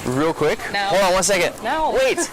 Real quick? No. Hold on 1 second. No. Wait.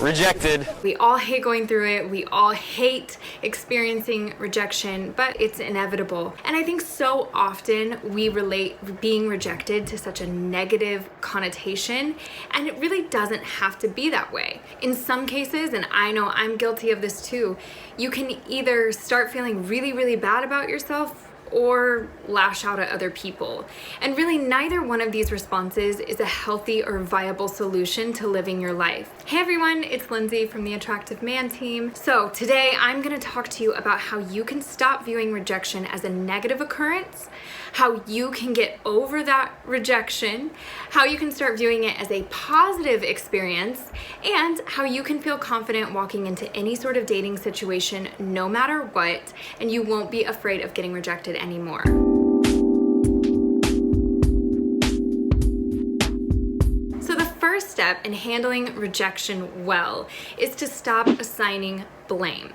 Rejected. We all hate going through it. We all hate experiencing rejection, but it's inevitable. And I think so often we relate being rejected to such a negative connotation, and it really doesn't have to be that way. In some cases, and I know I'm guilty of this too, you can either start feeling really, really bad about yourself or lash out at other people. And really neither one of these responses is a healthy or viable solution to living your life. Hey everyone, it's Lindsay from the Attractive Man team. So today I'm gonna talk to you about how you can stop viewing rejection as a negative occurrence, how you can get over that rejection, how you can start viewing it as a positive experience, and how you can feel confident walking into any sort of dating situation no matter what, and you won't be afraid of getting rejected anymore. So the first step in handling rejection well is to stop assigning blame.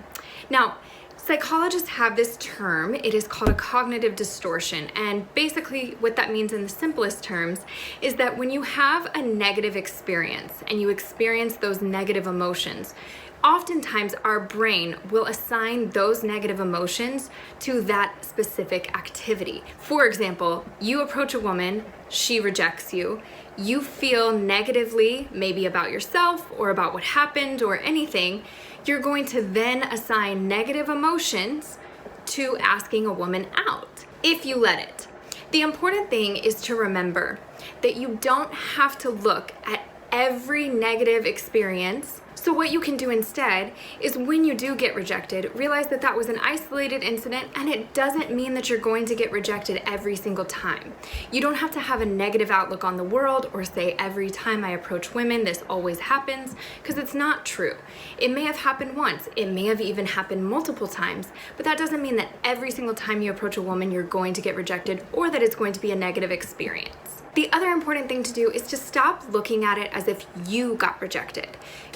Now, psychologists have this term, it is called a cognitive distortion, and basically what that means in the simplest terms is that when you have a negative experience and you experience those negative emotions, oftentimes our brain will assign those negative emotions to that specific activity. For example, you approach a woman, she rejects you, you feel negatively maybe about yourself or about what happened or anything, you're going to then assign negative emotions to asking a woman out, if you let it. The important thing is to remember that you don't have to look at every negative experience. So what you can do instead is when you do get rejected, realize that that was an isolated incident and it doesn't mean that you're going to get rejected every single time. You don't have to have a negative outlook on the world or say every time I approach women, this always happens, because it's not true. It may have happened once, it may have even happened multiple times, but that doesn't mean that every single time you approach a woman, you're going to get rejected or that it's going to be a negative experience. The other important thing to do is to stop looking at it as if you got rejected.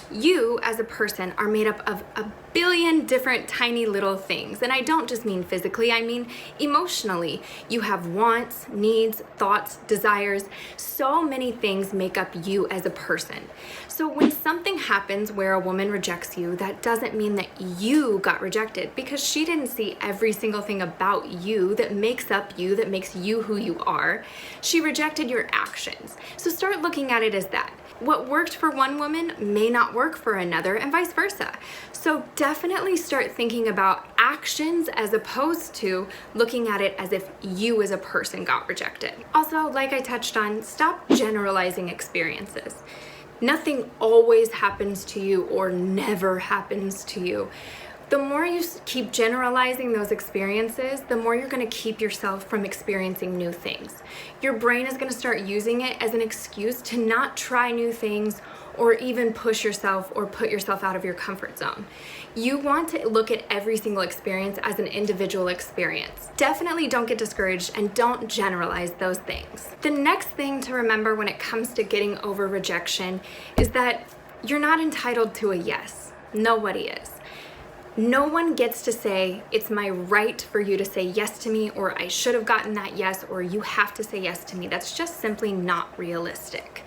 You, as a person, are made up of a billion different tiny little things. And I don't just mean physically, I mean emotionally. You have wants, needs, thoughts, desires. So many things make up you as a person. So when something happens where a woman rejects you, that doesn't mean that you got rejected, because she didn't see every single thing about you that makes up you, that makes you who you are. She rejected your actions. So start looking at it as that. What worked for one woman may not work for another, and vice versa. So definitely start thinking about actions as opposed to looking at it as if you as a person got rejected. Also, like I touched on, stop generalizing experiences. Nothing always happens to you or never happens to you. The more you keep generalizing those experiences, the more you're going to keep yourself from experiencing new things. Your brain is going to start using it as an excuse to not try new things or even push yourself or put yourself out of your comfort zone. You want to look at every single experience as an individual experience. Definitely don't get discouraged and don't generalize those things. The next thing to remember when it comes to getting over rejection is that you're not entitled to a yes. Nobody is. No one gets to say, it's my right for you to say yes to me, or I should have gotten that yes, or you have to say yes to me. That's just simply not realistic.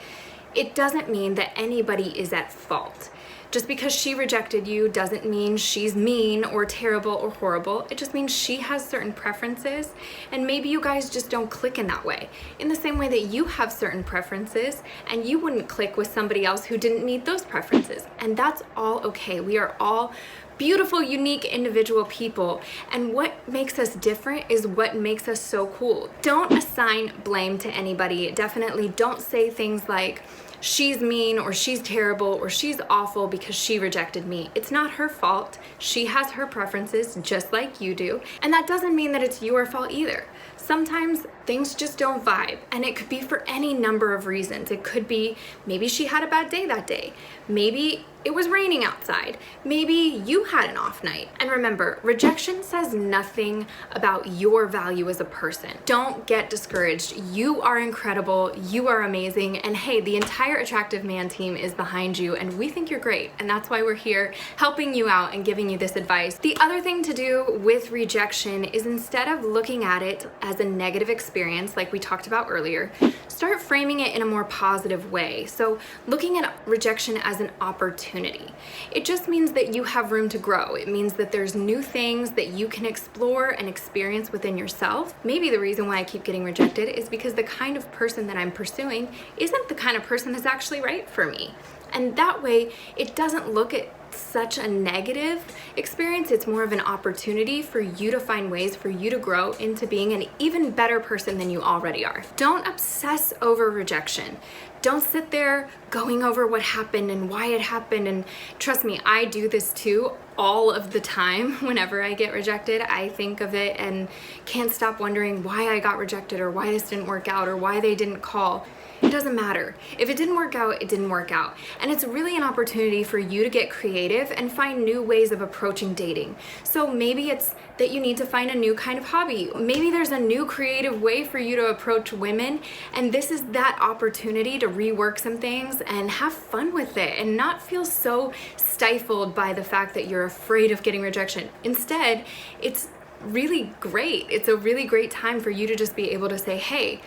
It doesn't mean that anybody is at fault. Just because she rejected you doesn't mean she's mean or terrible or horrible. It just means she has certain preferences, and maybe you guys just don't click in that way. In the same way that you have certain preferences and you wouldn't click with somebody else who didn't meet those preferences. And that's all okay. We are all beautiful, unique, individual people. And what makes us different is what makes us so cool. Don't assign blame to anybody. Definitely don't say things like, she's mean or she's terrible or she's awful because she rejected me. It's not her fault. She has her preferences just like you do. And that doesn't mean that it's your fault either. Sometimes things just don't vibe, and it could be for any number of reasons. It could be maybe she had a bad day that day. Maybe it was raining outside. Maybe you had an off night. And remember, rejection says nothing about your value as a person. Don't get discouraged. You are incredible. You are amazing. And hey, the entire Attractive Man team is behind you, and we think you're great. And that's why we're here helping you out and giving you this advice. The other thing to do with rejection is, instead of looking at it as a negative experience, experience, like we talked about earlier, start framing it in a more positive way. So looking at rejection as an opportunity. It just means that you have room to grow. It means that there's new things that you can explore and experience within yourself. Maybe the reason why I keep getting rejected is because the kind of person that I'm pursuing isn't the kind of person that's actually right for me. And that way, it doesn't look at such a negative experience. It's more of an opportunity for you to find ways for you to grow into being an even better person than you already are. Don't obsess over rejection. Don't sit there going over what happened and why it happened. And trust me, I do this too all of the time. Whenever I get rejected, I think of it and can't stop wondering why I got rejected or why this didn't work out or why they didn't call. It doesn't matter. If it didn't work out, it didn't work out. And it's really an opportunity for you to get creative and find new ways of approaching dating. So maybe it's that you need to find a new kind of hobby. Maybe there's a new creative way for you to approach women, and this is that opportunity to rework some things and have fun with it and not feel so stifled by the fact that you're afraid of getting rejection. Instead, it's really great. It's a really great time for you to just be able to say, hey,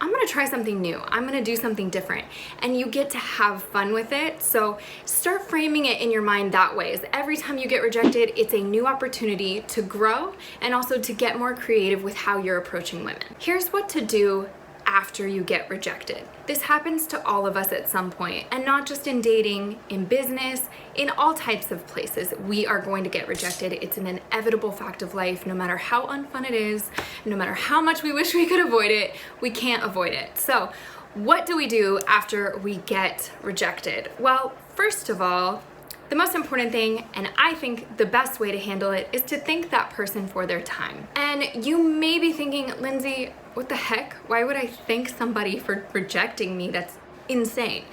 I'm gonna try something new. I'm gonna do something different. And you get to have fun with it. So start framing it in your mind that way. Is every time you get rejected, it's a new opportunity to grow and also to get more creative with how you're approaching women. Here's what to do after you get rejected. This happens to all of us at some point, and not just in dating, in business, in all types of places. We are going to get rejected. It's an inevitable fact of life. No matter how unfun it is, no matter how much we wish we could avoid it, we can't avoid it. So what do we do after we get rejected? Well, first of all, the most important thing, and I think the best way to handle it, is to thank that person for their time. And you may be thinking, Lindsay, what the heck? Why would I thank somebody for rejecting me? That's insane.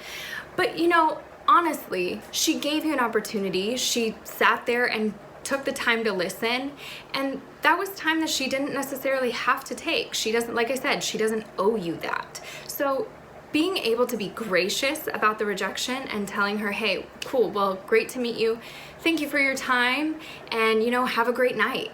But you know, honestly, she gave you an opportunity. She sat there and took the time to listen, and that was time that she didn't necessarily have to take. She doesn't, like I said, she doesn't owe you that. So being able to be gracious about the rejection and telling her, hey, cool, well, great to meet you. Thank you for your time, and you know, have a great night.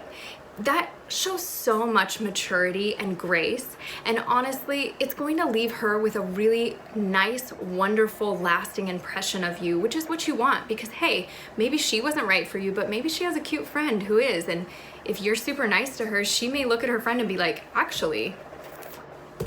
That shows so much maturity and grace, and honestly, it's going to leave her with a really nice, wonderful, lasting impression of you, which is what you want, because hey, maybe she wasn't right for you, but maybe she has a cute friend who is, and if you're super nice to her, she may look at her friend and be like, actually,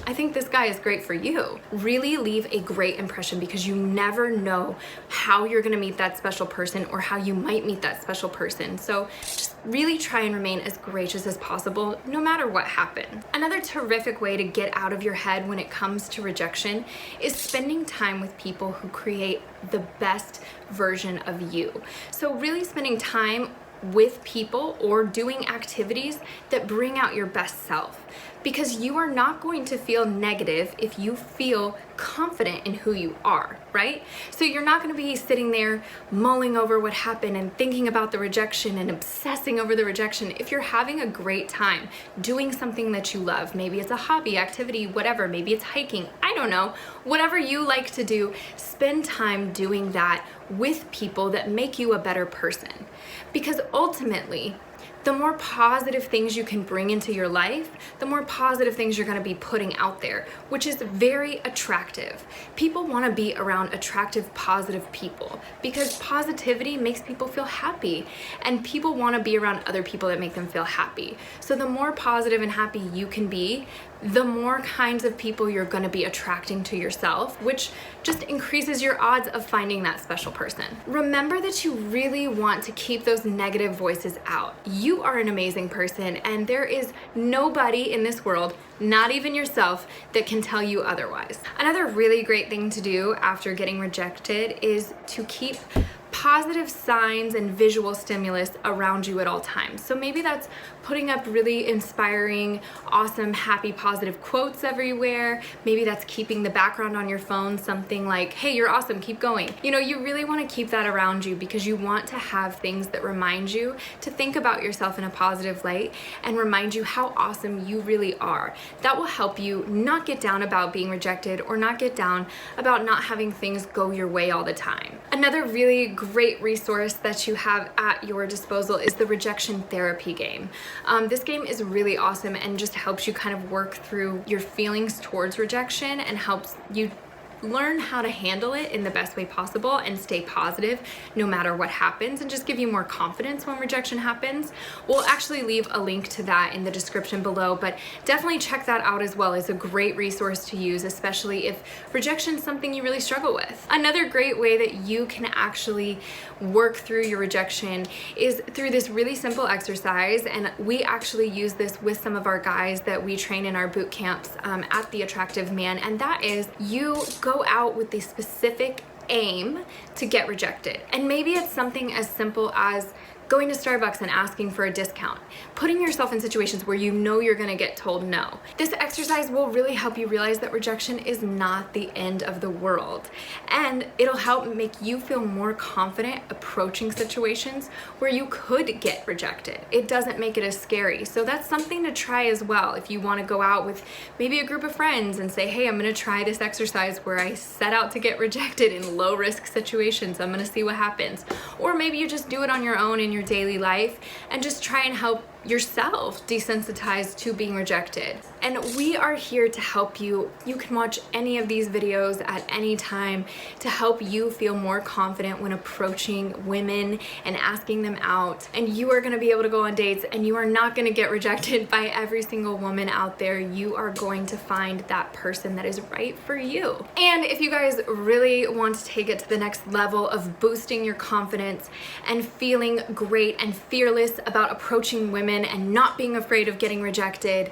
I think this guy is great for you. Really leave a great impression, because you never know how you're gonna meet that special person or how you might meet that special person. So just really try and remain as gracious as possible, no matter what happened. Another terrific way to get out of your head when it comes to rejection is spending time with people who create the best version of you. So really spending time with people or doing activities that bring out your best self, because you are not going to feel negative if you feel confident in who you are, right? So you're not going to be sitting there mulling over what happened and thinking about the rejection and obsessing over the rejection. If you're having a great time doing something that you love, maybe it's a hobby, activity, whatever, maybe it's hiking, I don't know, whatever you like to do, spend time doing that with people that make you a better person. Because ultimately, the more positive things you can bring into your life, the more positive things you're going to be putting out there, which is very attractive. People want to be around attractive, positive people, because positivity makes people feel happy, and people want to be around other people that make them feel happy. So the more positive and happy you can be, the more kinds of people you're going to be attracting to yourself, which just increases your odds of finding that special person. Remember that you really want to keep those negative voices out. You are an amazing person, and there is nobody in this world, not even yourself, that can tell you otherwise. Another really great thing to do after getting rejected is to keep positive signs and visual stimulus around you at all times. So maybe that's putting up really inspiring, awesome, happy, positive quotes everywhere. Maybe that's keeping the background on your phone something like, hey, you're awesome, keep going. You know, you really want to keep that around you, because you want to have things that remind you to think about yourself in a positive light and remind you how awesome you really are. That will help you not get down about being rejected or not get down about not having things go your way all the time. Another really great resource that you have at your disposal is the rejection therapy game. This game is really awesome and just helps you kind of work through your feelings towards rejection and helps you learn how to handle it in the best way possible and stay positive no matter what happens, and just give you more confidence when rejection happens. We'll actually leave a link to that in the description below, but definitely check that out as well. It's a great resource to use, especially if rejection is something you really struggle with. Another great way that you can actually work through your rejection is through this really simple exercise, and we actually use this with some of our guys that we train in our boot camps at The Attractive Man, and that is you go out with a specific aim to get rejected. And maybe it's something as simple as going to Starbucks and asking for a discount, putting yourself in situations where you know you're gonna get told no. This exercise will really help you realize that rejection is not the end of the world, and it'll help make you feel more confident approaching situations where you could get rejected. It doesn't make it as scary. So that's something to try as well. If you wanna go out with maybe a group of friends and say, hey, I'm gonna try this exercise where I set out to get rejected in low risk situations, I'm gonna see what happens. Or maybe you just do it on your own in your daily life and just try and help yourself desensitize to being rejected. And we are here to help you. You can watch any of these videos at any time to help you feel more confident when approaching women and asking them out. And you are gonna be able to go on dates, and you are not gonna get rejected by every single woman out there. You are going to find that person that is right for you. And if you guys really want to take it to the next level of boosting your confidence and feeling great and fearless about approaching women and not being afraid of getting rejected,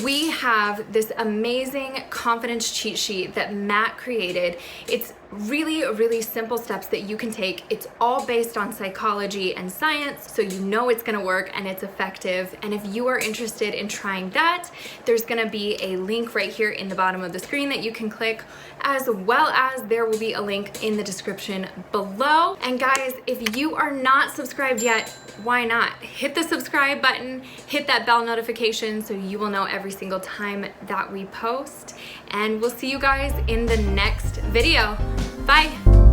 we have this amazing confidence cheat sheet that Matt created. It's really simple steps that you can take. It's all based on psychology and science, so you know it's gonna work and it's effective. And if you are interested in trying that, there's gonna be a link right here in the bottom of the screen that you can click, as well as there will be a link in the description below. And guys, if you are not subscribed yet, why not? Hit the subscribe button, hit that bell notification so you will know every single time that we post. And we'll see you guys in the next video. Bye.